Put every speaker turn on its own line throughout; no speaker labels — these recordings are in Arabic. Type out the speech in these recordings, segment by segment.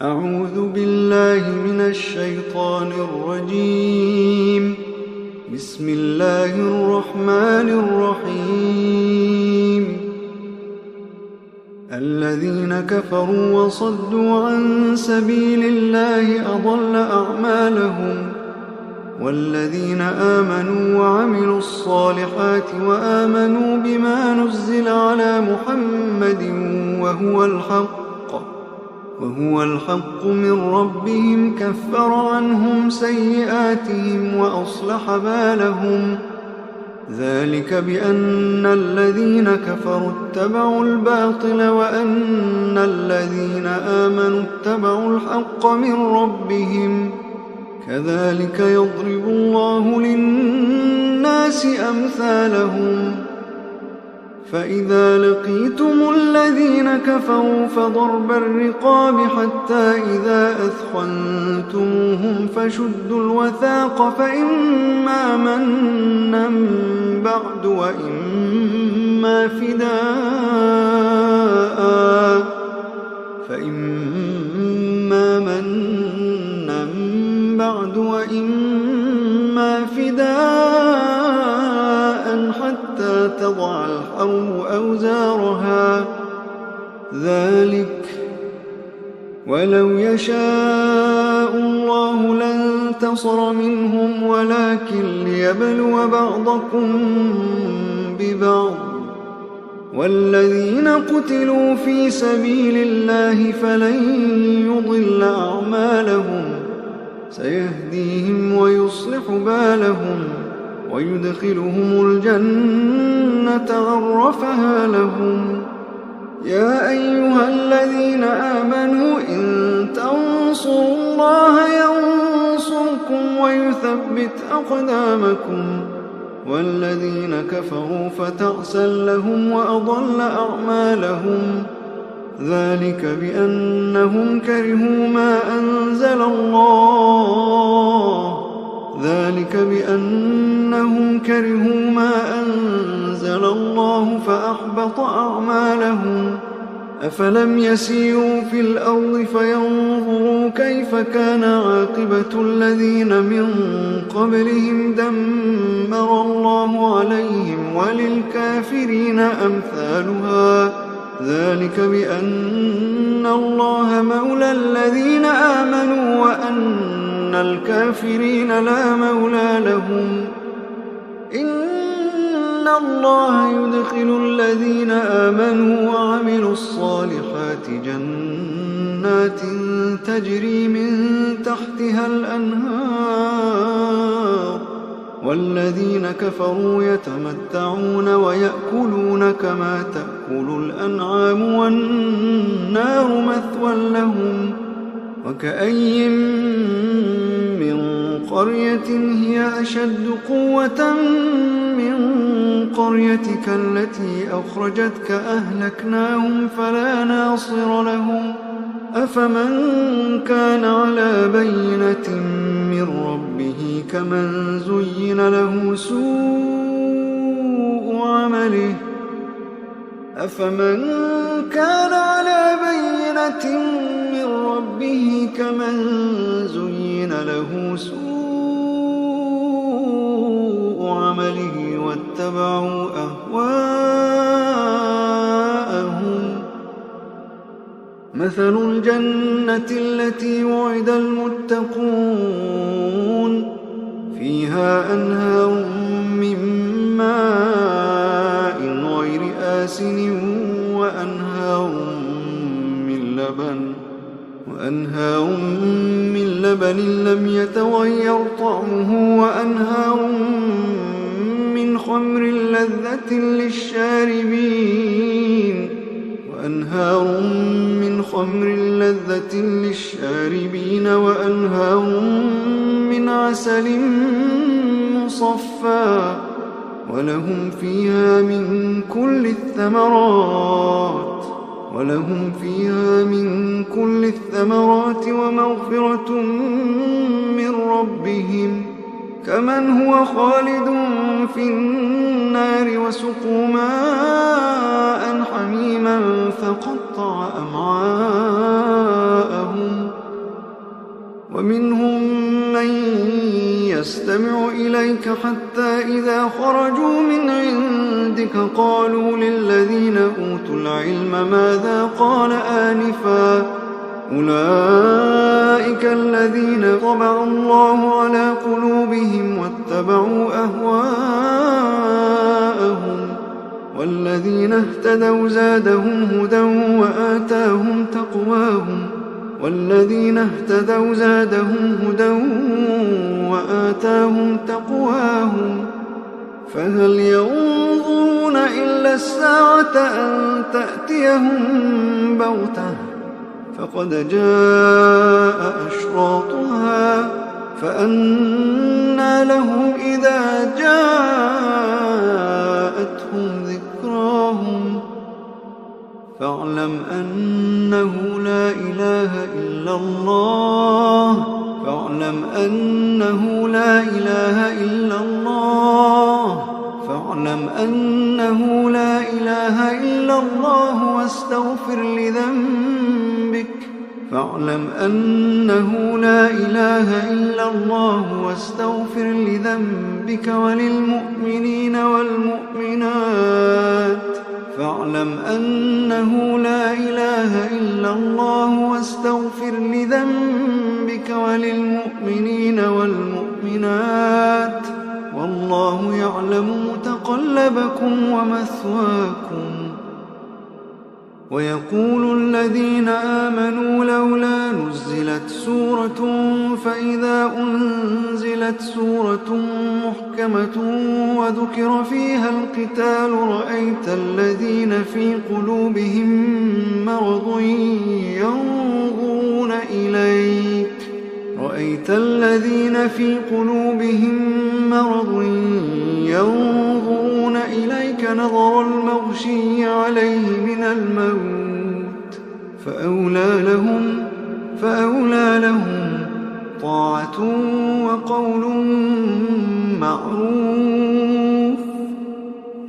أعوذ بالله من الشيطان الرجيم. بسم الله الرحمن الرحيم. الذين كفروا وصدوا عن سبيل الله أضل أعمالهم، والذين آمنوا وعملوا الصالحات وآمنوا بما نزل على محمد وهو الحق من ربهم كفر عنهم سيئاتهم وأصلح بالهم. ذلك بأن الذين كفروا اتبعوا الباطل وأن الذين آمنوا اتبعوا الحق من ربهم. كذلك يضرب الله للناس أمثالهم. فإذا لقيتم الذين كفروا فضرب الرقاب حتى إذا أثخنتموهم فشدوا الوثاق فإما منا بعد وإما فداء حتى تضع الحرب أوزارها. ذلك ولو يشاء الله لانتصر منهم ولكن ليبلو بعضكم ببعض. والذين قتلوا في سبيل الله فلن يضل أعمالهم، سيهديهم ويصلح بالهم ويدخلهم الجنة عرفها لهم. يا أيها الذين آمنوا إن تنصروا الله ينصركم ويثبت أقدامكم. والذين كفروا فتعسا لهم وأضل أعمالهم. ذلك بأنهم كرهوا ما أنزل الله فأحبط أعمالهم. أفلم يسيروا في الأرض فينظروا كيف كان عاقبة الذين من قبلهم دمر الله عليهم وللكافرين أمثالها. ذلك بأن الله مولى الذين آمنوا وأن الكافرين لا مولى لهم. إن الله يدخل الذين آمنوا وعملوا الصالحات جنات تجري من تحتها الأنهار، والذين كفروا يتمتعون ويأكلون كما تأكل الأنعام والنار مثوى لهم. وكأي من قرية هي أشد قوة من قريتك التي أخرجتك أهلكناهم فلا ناصر لهم. أفمن كان على بينة من ربه كمن زين له سوء عمله واتبعوا أهواءهم. مثل الجنة التي وعد المتقون فيها أنهار من ماء غير آسن وأنهار من لبن لم يتغير طعمه وأنهار من خمر لذة للشاربين وأنهار من عسل مصفى ولهم فيها من كل الثمرات ومغفرة من ربهم كمن هو خالد في النار وسقوا ماء حميما فقطع أمعاءهم ومنهم من يستمع إليك حتى إذا خرجوا من عندك قالوا للذين أوتوا العلم ماذا قال آنفا أولئك الذين طبع الله على قلوبهم واتبعوا أهواءهم والذين اهتدوا زادهم هدى وآتاهم تقواهم فهل ينظرون إلا الساعة أن تأتيهم بغتة فقد جاء أشراطها فأنى لهم إذا جاءتهم ذكراهم فاعلم أنه لا إله إلا الله واستغفر لذنبك وللمؤمنين والمؤمنات فاعلم أنه لا إله إلا الله واستغفر لذنبك وللمؤمنين والمؤمنات والله يعلم متقلبكم ومثواكم ويقول الذين آمنوا لولا نزلت سورة فإذا أنزلت سورة محكمة وذكر فيها القتال رأيت الذين في قلوبهم مرض ينظرون إليك نظر المغشي عليه من الموت فأولى لهم طاعة وقول معروف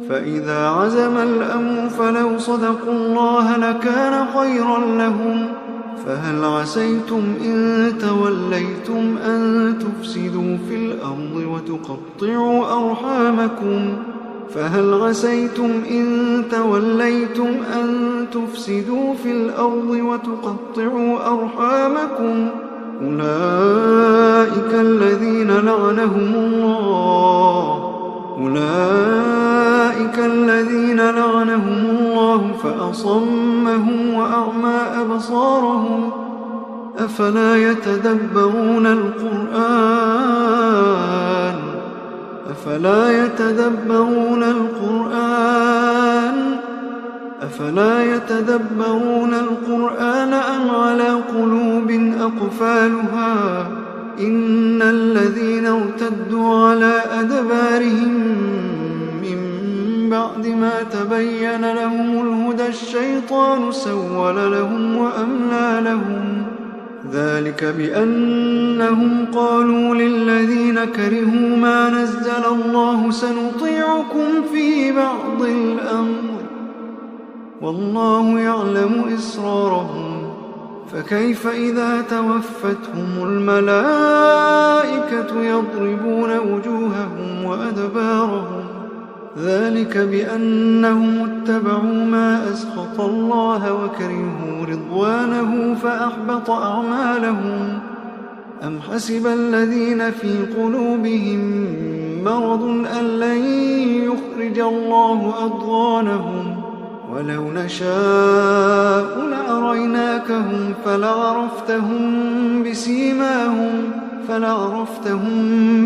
فإذا عزم الأمر فلو صدقوا الله لكان خيرا لهم فهل عسيتم إن توليتم أن تفسدوا في الأرض وتقطعوا أرحامكم أولئك الذين لعنهم الله فأصمهم وأعمى أبصارهم أفلا يتدبرون القرآن أم على قلوب أقفالها إن الذين ارتدوا على أدبارهم من بعد ما تبين لهم الهدى الشيطان سول لهم وأملى لهم ذلك بأنهم قالوا للذين كرهوا ما نزل الله سنطيعكم في بعض الأمر والله يعلم إسرارهم فكيف إذا توفتهم الملائكة يضربون وجوههم وأدبارهم ذلك بأنهم اتبعوا ما أسخط الله وكرهوا رضوانه فأحبط أعمالهم أم حسب الذين في قلوبهم مرض أن لن يخرج الله أضغانهم ولو نشاء لأريناكهم فلعرفتهم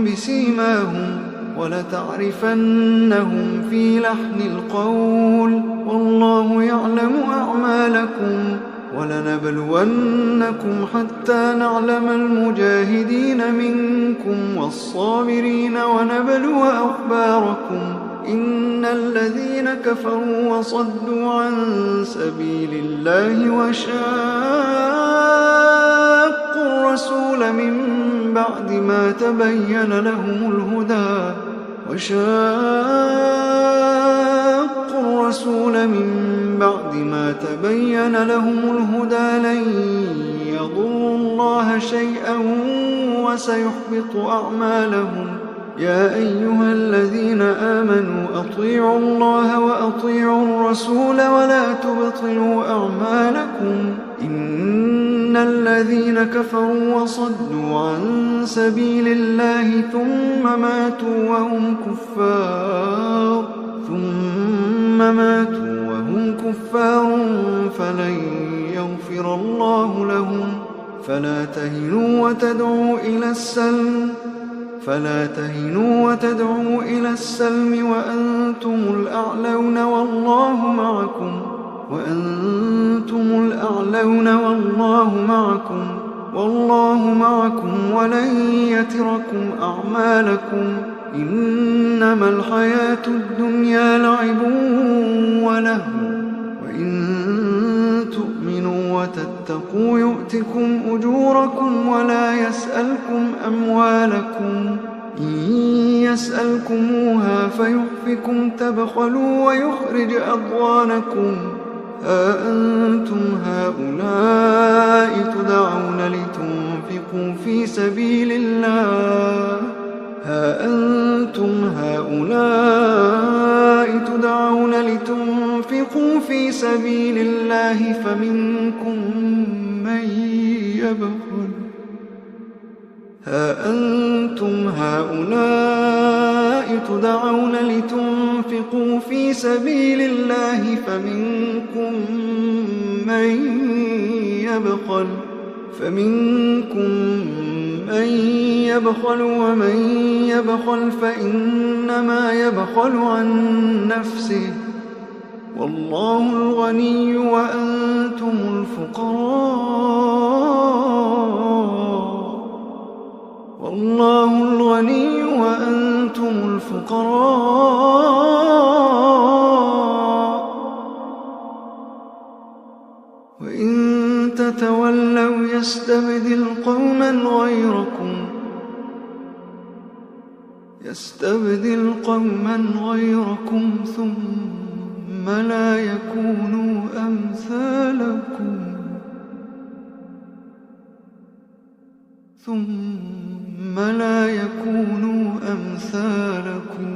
بسيماهم ولتعرفنهم في لحن القول والله يعلم أعمالكم ولنبلونكم حتى نعلم المجاهدين منكم والصابرين ونبلو أخباركم إن الذين كفروا وصدوا عن سبيل الله وشاقوا الرسول من بعد ما تبين لهم الهدى لن يضروا الله شيئا وسيحبط أعمالهم. يا أيها الذين آمنوا أطيعوا الله وأطيعوا الرسول ولا تبطلوا أعمالكم. إن الذين كفروا وصدوا عن سبيل الله ثم ماتوا وهم كفار فلن يغفر الله لهم. فلا تهنوا وتدعوا إلى السلم وأنتم الأعلون والله معكم ولن يتركم أعمالكم. إنما الحياة الدنيا لعب ولهو وإن تؤمنوا وتتقوا يؤتكم أجوركم ولا يسألكم أموالكم. إن يسألكموها فيحفكم تبخلوا ويخرج أضغانكم. ها أنتم هؤلاء تدعون لتنفقوا في سبيل الله فمنكم من يبخل ومن يبخل فإنما يبخل عن نفسه والله الغني وأنتم الفقراء وإن تتولوا يستبدل قوما غيركم ثم لا يكونوا أمثالكم